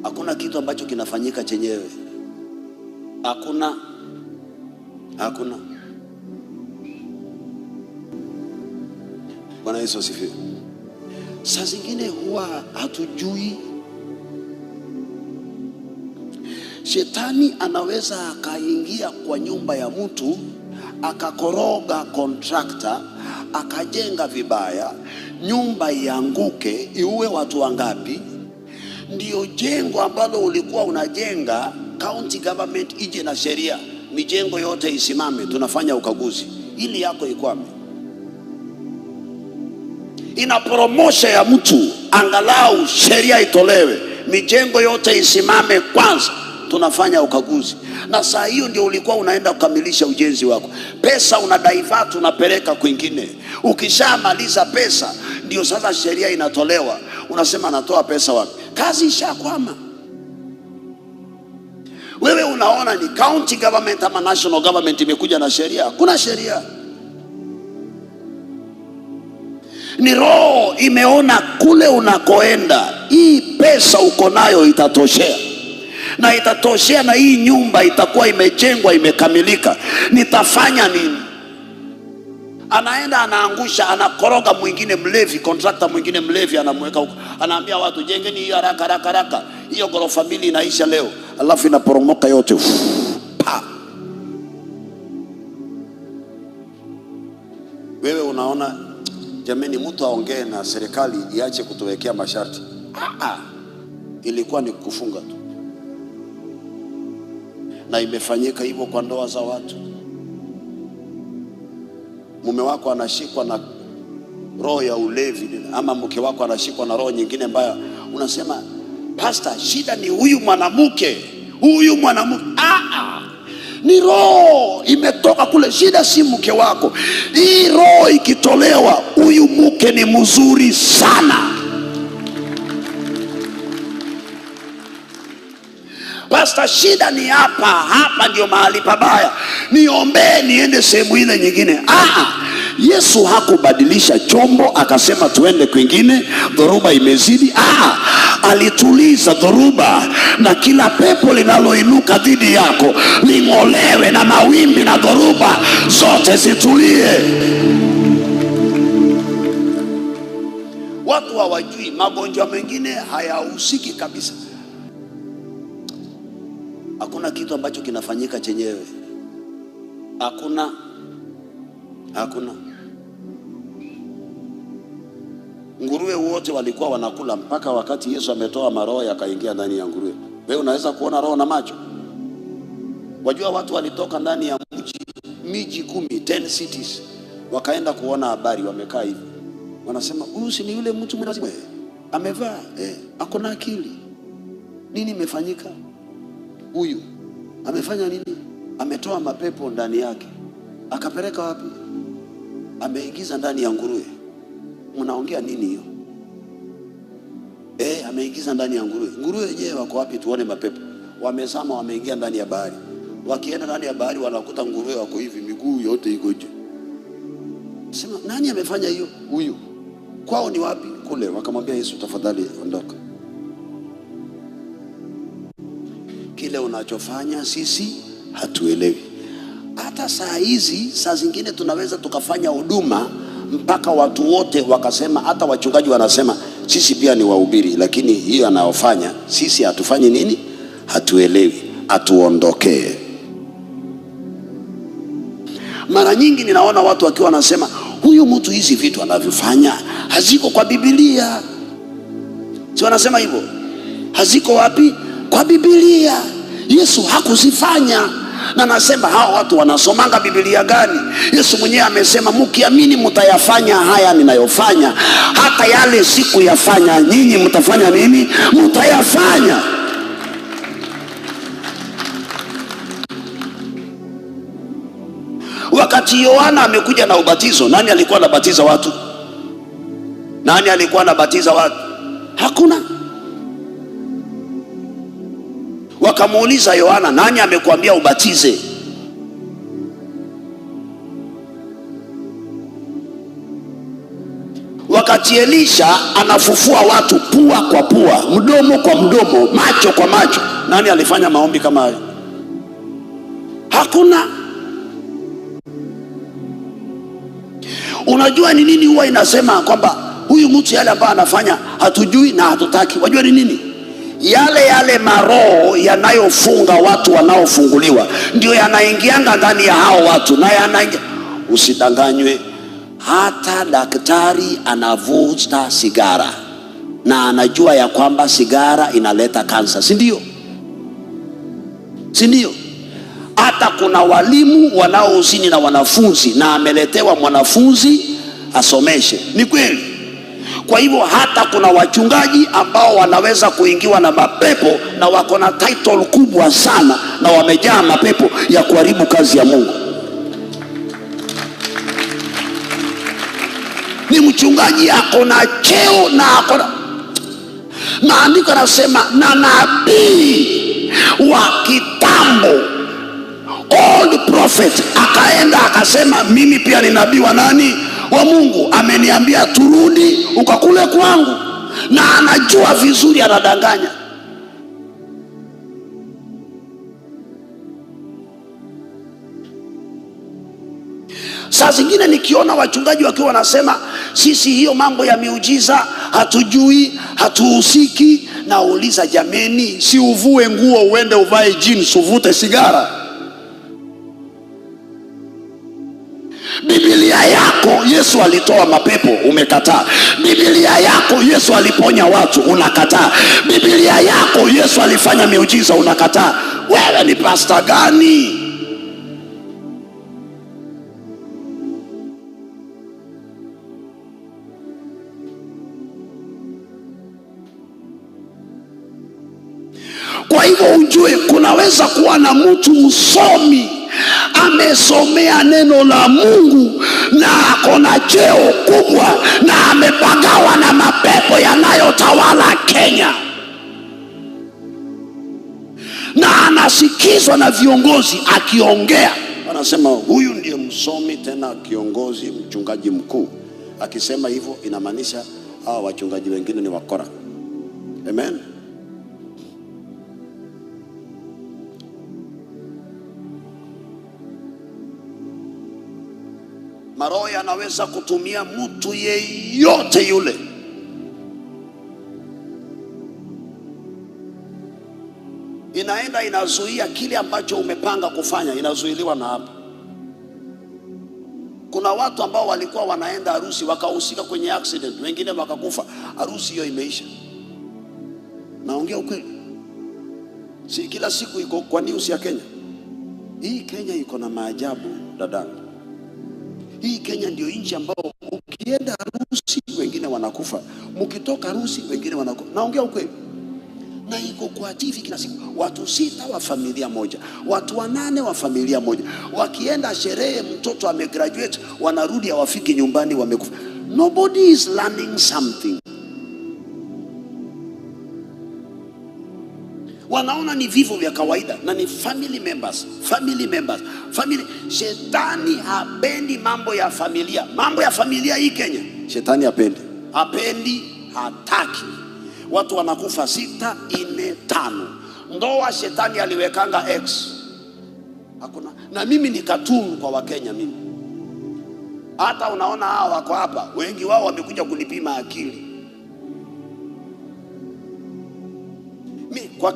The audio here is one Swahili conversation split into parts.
Hakuna kitu ambacho kinafanyika chenyewe. Hakuna. Bwana Yesu asifiwe. Saa zingine huwa hatujui. Shetani anaweza akaingia kwa nyumba ya mtu, akakoroga kontrakta, akajenga vibaya, nyumba ianguke, iue watu wangapi? Ndio jengo ambalo ulikuwa unajenga, county government ije na sheria, mijengo yote isimame, tunafanya ukaguzi ili yako ikwame. Ina promosha ya mtu, angalau sheria itolewe, mijengo yote isimame kwanza, tunafanya ukaguzi. Na saa hiyo ndio ulikuwa unaenda kukamilisha ujenzi wako. Pesa una divert, unapeleka kwingine. Ukishamaliza pesa ndio sasa sheria inatolewa, unasema natoa pesa wapi? Kazi ishakwama. Wewe unaona ni county government ama national government imekuja na sheria? Hakuna sheria. Ni roho imeona kule unakoenda, hii pesa uko nayo itatoshea, na itatoshea, na hii nyumba itakuwa imejengwa imekamilika, nitafanya nini? Anaenda anaangusha, anakoroga mwingine mlevi, contractor mwingine mlevi, anamweka huko, anaambia watu jengeni hiyo haraka, hiyo ghorofa mbili inaisha leo, alafu inaporomoka yote. Wewe unaona, jameni, mtu aongee na serikali iache kutuwekea masharti. Ilikuwa ni kufunga tu. Na imefanyika hivyo kwa ndoa za watu. Mume wako anashikwa na roho ya ulevi, ama mke wako anashikwa na roho nyingine mbaya, unasema pastor, shida ni huyu mwanamke. Ni roho imetoka kule, shida si mke wako. Hii roho ikitolewa, huyu mke ni mzuri sana. Pastor, shida ni hapa ndio mahali pabaya, niombe niende sehemu ile nyingine. Yesu hakubadilisha chombo akasema tuende kwingine, dhoruba imezidi. Alituliza dhoruba, na kila pepo linaloinuka dhidi yako ling'olewe, na mawimbi na dhoruba zote zitulie. Watu hawajui magonjwa mengine hayahusiki kabisa. Hakuna kitu ambacho kinafanyika chenyewe. Hakuna. Nguruwe wote walikuwa wanakula mpaka wakati Yesu ametoa maroho yakaingia ndani ya nguruwe. Wewe unaweza kuona roho na macho? Wajua watu walitoka ndani ya miji 10 cities, wakaenda kuona habari, wamekaa hivi, wanasema huyu si ni yule mtu mzima amevaa ako na akili? Nini imefanyika? Huyu amefanya nini? Ametoa mapepo ndani yake. Akapeleka wapi? Ameingiza ndani ya nguruwe. Mnaongea nini hiyo? Ameingiza ndani ya nguruwe. Nguruwe wenyewe wako wapi tuone mapepo? Wamezama, wameingia ndani ya bahari. Wakienda ndani ya bahari wanakuta nguruwe wako hivi, miguu yote iko nje. Sema nani amefanya hiyo? Huyu. Kwao ni wapi? Kule. Wakamwambia Yesu, tafadhali ondoka. Kile unachofanya sisi hatuelewi. Hata saa hizi, saa zingine tunaweza tukafanya huduma mpaka watu wote wakasema, hata wachungaji wanasema sisi pia ni wahubiri, lakini hiyo anayofanya sisi hatufanyi nini? Hatuelewi, atuondokee. Mara nyingi ninaona watu wakiwa wanasema huyu mtu hizi vitu anavyofanya haziko kwa Biblia. Si wanasema hivyo? Haziko wapi? Kwa Biblia. Yesu hakuzifanya. Na nasema hao watu wanasomanga Biblia gani? Yesu mwenyewe amesema mkiamini mtayafanya haya ninayofanya, hata yale siku yafanya nyinyi mtafanya nini? Mtayafanya. Wakati Yohana amekuja na ubatizo, nani alikuwa anabatiza watu? Hakuna. Wakamuuliza Yohana, nani amekuambia ubatize? Wakati Elisha anafufua watu pua kwa pua, mdomo mdomo kwa mdomo, macho kwa macho. Nani alifanya maombi kama hayo? Hakuna. Unajua ni nini huwa inasema kwamba huyu mtu yale ambayo anafanya hatujui na hatutaki? Wajua ni nini? Yale maroho yanayofunga watu wanaofunguliwa ndio yanaingianga ndani ya hao watu na yanaingia. Usidanganywe, hata daktari anavuta sigara na anajua ya kwamba sigara inaleta kansa, si ndio? Si ndio? Hata kuna walimu wanaohusini na wanafunzi na ameletewa mwanafunzi asomeshe, ni kweli. Kwa hivyo hata kuna wachungaji ambao wanaweza kuingiwa na mapepo na wako na title kubwa sana na wamejaa mapepo ya kuharibu kazi ya Mungu. Ni mchungaji ako na cheo na ako na, maandiko yanasema na nabii wa kitambo, old prophet, akaenda akasema mimi pia ni nabii wa nani? Wa Mungu. Ameniambia turudi ukakule kwangu, na anajua vizuri anadanganya. Saa zingine nikiona wachungaji wakiwa wanasema sisi hiyo mambo ya miujiza hatujui, hatuhusiki, nauliza jameni, si uvue nguo uende uvae jeans uvute sigara? Biblia yako Yesu alitoa mapepo, umekataa. Biblia yako Yesu aliponya watu, unakataa. Biblia yako Yesu alifanya miujiza, unakataa. Wewe ni pastor gani? Kwa hivyo ujue kunaweza kuwa na mtu msomi, amesomea neno la Mungu na akona cheo kubwa na amepagawa na mapepo yanayotawala Kenya, na anasikizwa na viongozi akiongea, wanasema huyu ndiye msomi tena kiongozi, mchungaji mkuu. Akisema hivyo inamaanisha hawa wachungaji wengine ni wakora. Amen. Maroho yanaweza kutumia mtu yeyote yule. Inaenda inazuia kile ambacho umepanga kufanya, inazuiliwa na hapa. Kuna watu ambao walikuwa wanaenda harusi wakahusika kwenye accident, wengine wakakufa, harusi hiyo imeisha. Naongea ukweli. Si kila siku iko kwa news ya Kenya. Hii Kenya iko na maajabu dadangu. Hii Kenya ndio nchi ambao ukienda harusi wengine wanakufa, mkitoka harusi wengine wanakufa. Naongea ukweli. Na iko kwa TV kila siku. Watu 6 wa familia moja, watu 8 wa familia moja, wakienda sherehe mtoto amegraduate wanarudi hawafiki nyumbani wamekufa. Nobody is learning something. Wanaona ni vifo vya kawaida na ni family members. Shetani hapendi mambo ya familia. Mambo ya familia hii Kenya shetani hapendi, hataki. Watu wanakufa 6, 4, 5. Ndoa shetani aliwekanga X. Hakuna. Na mimi ni katunu kwa Wakenya mimi. Hata unaona hao wako hapa, wengi wao wamekuja kunipima akili.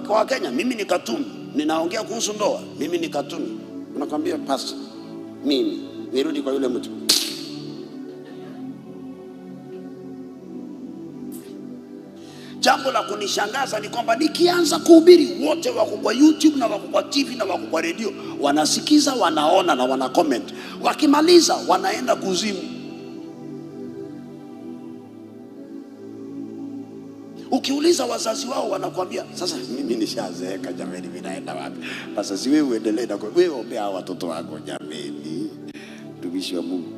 Kwa Kenya mimi ni katunu, ninaongea kuhusu ndoa, mimi ni katunu. Unakwambia pastor, mimi nirudi kwa yule mtu. Jambo la kunishangaza ni kwamba nikianza kuhubiri, wote wako kwa YouTube na wako kwa TV na wako kwa radio, wanasikiza, wanaona na wana comment. Wakimaliza wanaenda kuzimu. Ukiuliza wazazi wao wanakuambia, sasa mimi nishazeeka jameni, mimi naenda wapi? Sasa si wewe uendelee na wewe ombea watoto wako jameni. Tumishi wa Mungu.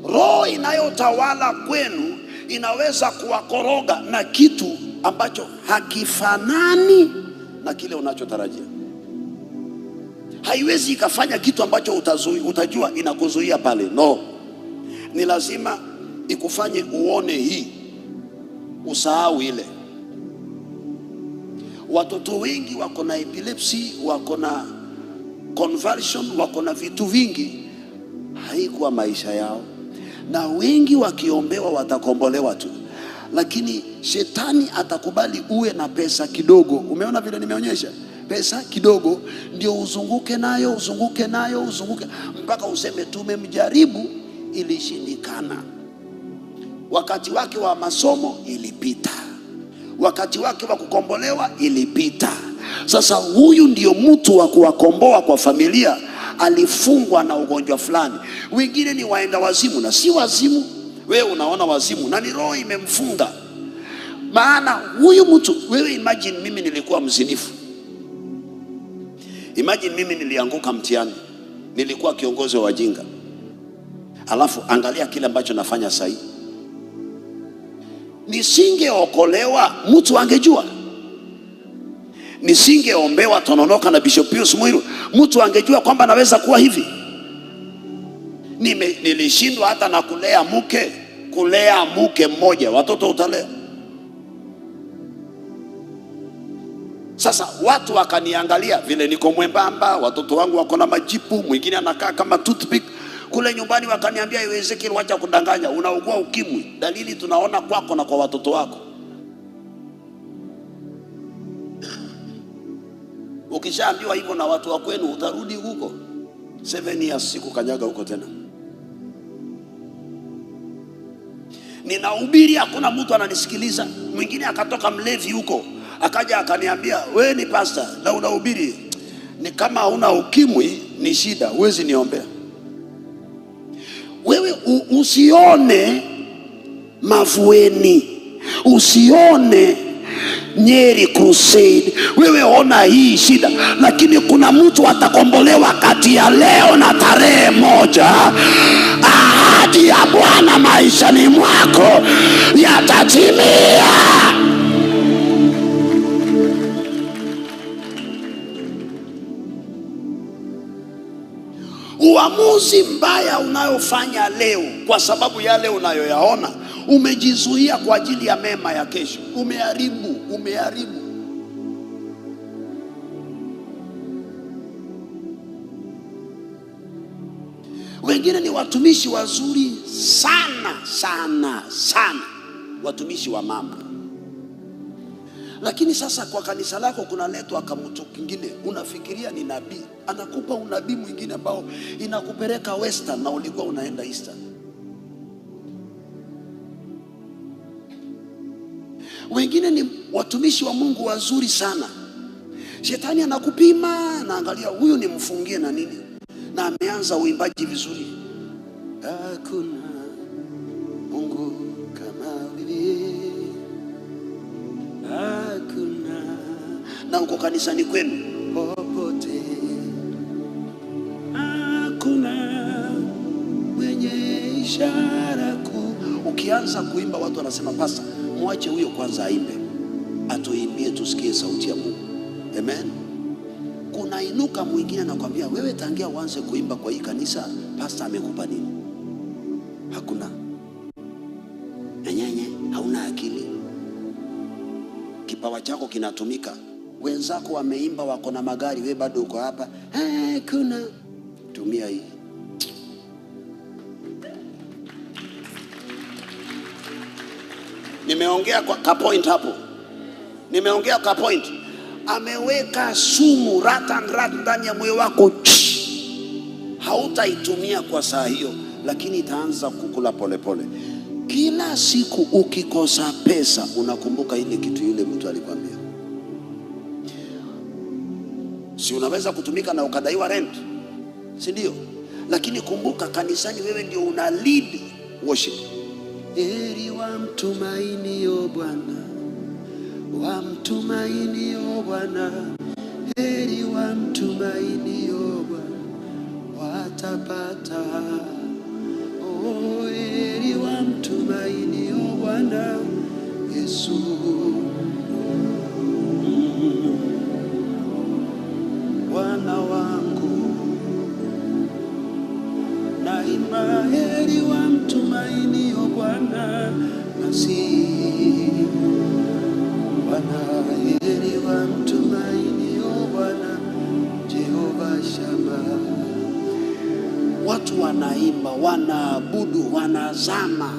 Roho inayotawala kwenu inaweza kuwakoroga na kitu ambacho hakifanani na kile unachotarajia. haiwezi ikafanya kitu ambacho utajua inakuzuia pale. No, ni lazima ikufanye uone hii, usahau ile. Watoto wengi wako na epilepsy, wako na conversion, wako na vitu vingi, haikuwa maisha yao. Na wengi wakiombewa watakombolewa tu, lakini shetani atakubali uwe na pesa kidogo. Umeona vile nimeonyesha? Pesa kidogo ndio uzunguke nayo mpaka useme tumemjaribu, ilishindikana. Wakati wake wa masomo ilipita, wakati wake wa kukombolewa ilipita. Sasa huyu ndio mtu wa kuwakomboa kwa familia. Alifungwa na ugonjwa fulani. Wengine ni waenda wazimu na si wazimu. Wewe unaona wazimu na ni roho imemfunga. Maana huyu mtu, wewe imagine mimi nilikuwa mzinifu. Imagine mimi nilianguka mtihani, nilikuwa kiongozi wa wajinga. Alafu angalia kile ambacho nafanya sasa. Nisingeokolewa, mtu angejua. Nisingeombewa Tononoka na Bishop Pius Muiru, mtu angejua kwamba naweza kuwa hivi. Nilishindwa hata na kulea mke mmoja, watoto utalea. Sasa watu wakaniangalia vile niko mwembamba, watoto wangu wako na majipu, mwingine anakaa kama toothpick. Kule nyumbani wakaniambia, Ezekiel, wacha kudanganya, unaugua ukimwi. Dalili tunaona kwako na kwa watoto wako. Ukishaambiwa hivyo na watu wa kwenu, utarudi huko 7 years siku kanyaga huko tena. Ninahubiri, hakuna mtu ananisikiliza. Mwingine akatoka mlevi huko, akaja akaniambia, wewe ni pastor na unahubiri, ni kama una ukimwi ni shida, huwezi niombea. Wewe usione Mavueni, usione Nyeri Crusade, wewe ona hii shida. Lakini kuna mtu atakombolewa kati ya leo na tarehe 1. Ahadi ya Bwana maishani mwako yatatimia. Uamuzi mbaya unayofanya leo kwa sababu yale unayoyaona, umejizuia kwa ajili ya mema ya kesho. Umeharibu. Wengine ni watumishi wazuri sana, watumishi wa mama. Lakini sasa kwa kanisa lako kunaletwa kama mtu kingine, unafikiria ni nabii, anakupa unabii mwingine ambao inakupeleka western na ulikuwa unaenda eastern. Wengine ni watumishi wa Mungu wazuri sana, shetani anakupima, naangalia huyu ni mfungie na nini, na ameanza uimbaji vizuri. Hakuna Mungu kama wewe, hakuna. Na uko kanisani kwenu popote, hakuna mwenye ishara kuu. Ukianza kuimba watu wanasema, pastor, mwache huyo kwanza aimbe, atuimbie tusikie sauti ya Mungu. Amen. Kuna inuka mwingine anakuambia, wewe tangia uanze kuimba kwa hii kanisa, pastor amekupa nini? Hakuna. Nyenye hauna akili. Kipawa chako kinatumika. Wenzako wameimba, wako na magari, wewe bado uko hapa. Kuna tumia hii. Nimeongea kwa ka point hapo. Nimeongea kwa point. Ameweka sumu rat ndani ya moyo wako. Hautaitumia kwa saa hiyo, lakini itaanza kukula polepole. Kila siku ukikosa pesa, unakumbuka ile kitu yule mtu alikwambia. Si unaweza kutumika na ukadaiwa rent, si ndio? Lakini kumbuka, kanisani wewe ndio una lead worship. Heri wamtumainio Bwana, wamtumainio Bwana, heri wamtumainio Bwana watapata. Oh, heri wamtumainio Bwana Yesu. Bwana wangu wanaimba heri wamtumainio Bwana Masihi. Heri wamtumainio Bwana Jehova Shama. Watu wanaimba, wanaabudu, wanazama.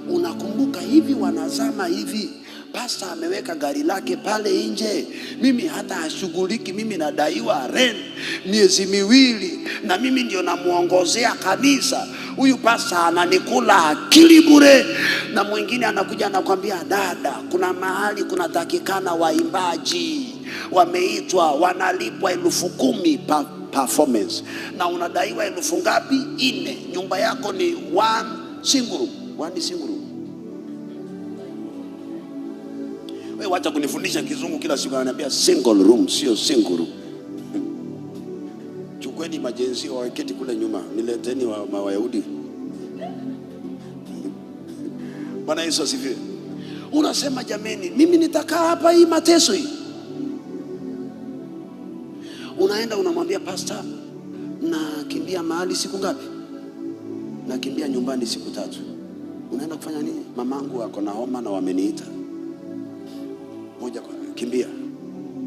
Unakumbuka hivi wanazama hivi, pasta ameweka gari lake pale nje, mimi hata hashughuliki, mimi nadaiwa rent miezi miwili na mimi ndio namuongozea kanisa. Huyu pasta ananikula akili bure. Na mwingine anakuja anakuambia, dada, kuna mahali kunatakikana waimbaji, wameitwa, wanalipwa 10,000 performance, na unadaiwa 1000 ngapi? 4. Nyumba yako ni one single room. Wewe wacha kunifundisha kizungu kila siku, ananiambia single room, sio single room. Chukweni majenzi waweketi kule nyuma, nileteni wa Wayahudi. Bwana Yesu asifiwe. Unasema jameni, mimi nitakaa hapa hii mateso hii. Unaenda unamwambia pastor, nakimbia mahali siku ngapi? Nakimbia nyumbani siku 3. Unaenda kufanya nini? Mamangu ako na homa na wameniita. Moja kwa kimbia.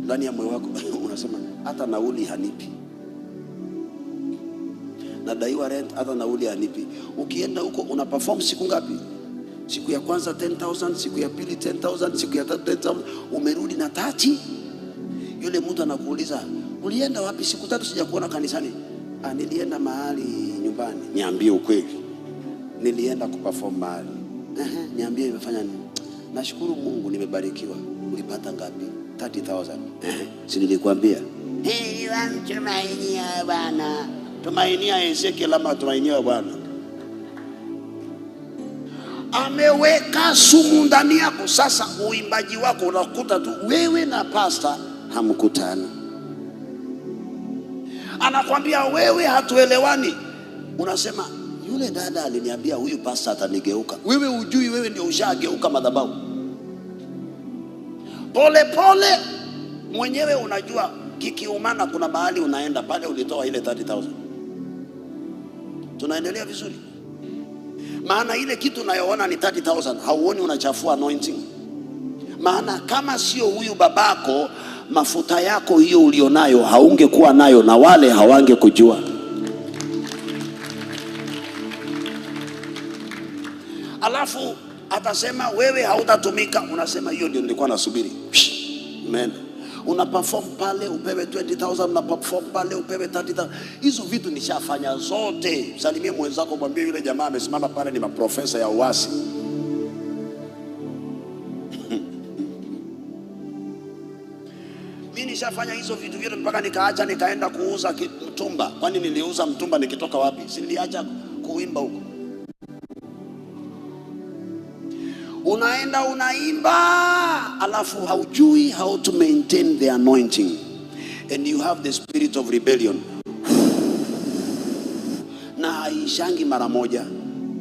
Ndani ya moyo wako unasema hata nauli hanipi. Nadaiwa rent, hata nauli hanipi. Ukienda huko una perform siku ngapi? Siku ya kwanza 10,000, siku ya pili 10,000, siku ya tatu 10,000, umerudi na 30. Yule mtu anakuuliza, ulienda wapi siku 3 sijakuona kanisani? Nilienda mahali nyumbani. Niambie ukweli. Nilienda kuperform mahali. Niambie imefanya nini? Nashukuru Mungu nimebarikiwa. Ulipata ngapi? 30,000. Si nilikwambia? Heri wamtumainio Bwana. Tumainia Ezekiel ama tumainia Bwana. Ameweka sumu ndani yako. Sasa uimbaji wako unakuta tu wewe na pastor hamkutana. Anakwambia wewe hatuelewani. Unasema yule dada aliniambia huyu pastor atanigeuka. Wewe ujui wewe ndio ushageuka madhabahu. Pole pole mwenyewe unajua kikiumana kuna mahali unaenda pale ulitoa ile 30,000. Tunaendelea vizuri. Maana ile kitu unayoona ni 30,000, hauoni unachafua anointing. Maana kama sio huyu babako, mafuta yako hiyo ulionayo haungekuwa nayo na wale hawange kujua. Alafu atasema wewe hautatumika. Unasema hiyo ndio nilikuwa nasubiri. Amen. Una perform pale upewe 20,000, una perform pale upewe 30,000. Hizo vitu nishafanya zote. Salimie mwenzako, mwambie yule jamaa amesimama pale ni maprofesa ya uasi. Mimi nishafanya hizo vitu vyote mpaka nikaacha nikaenda kuuza mtumba. Kwani niliuza mtumba nikitoka wapi? Si niliacha kuimba huko. Unaenda unaimba, alafu haujui how to maintain the anointing, and you have the spirit of rebellion. Na haishangi mara moja.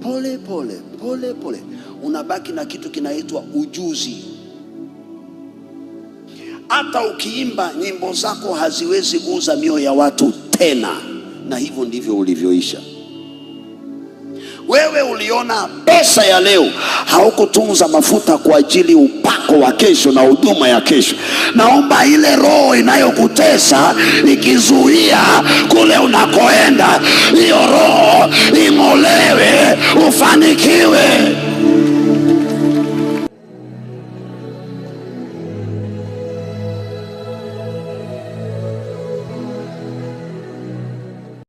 Pole pole pole pole unabaki na kitu kinaitwa ujuzi. Hata ukiimba nyimbo zako haziwezi guza mioyo ya watu tena, na hivyo ndivyo ulivyoisha. Wewe uliona pesa ya leo, haukutunza mafuta kwa ajili upako wa kesho na huduma ya kesho. Naomba ile roho inayokutesa ikizuia kule unakoenda, hiyo roho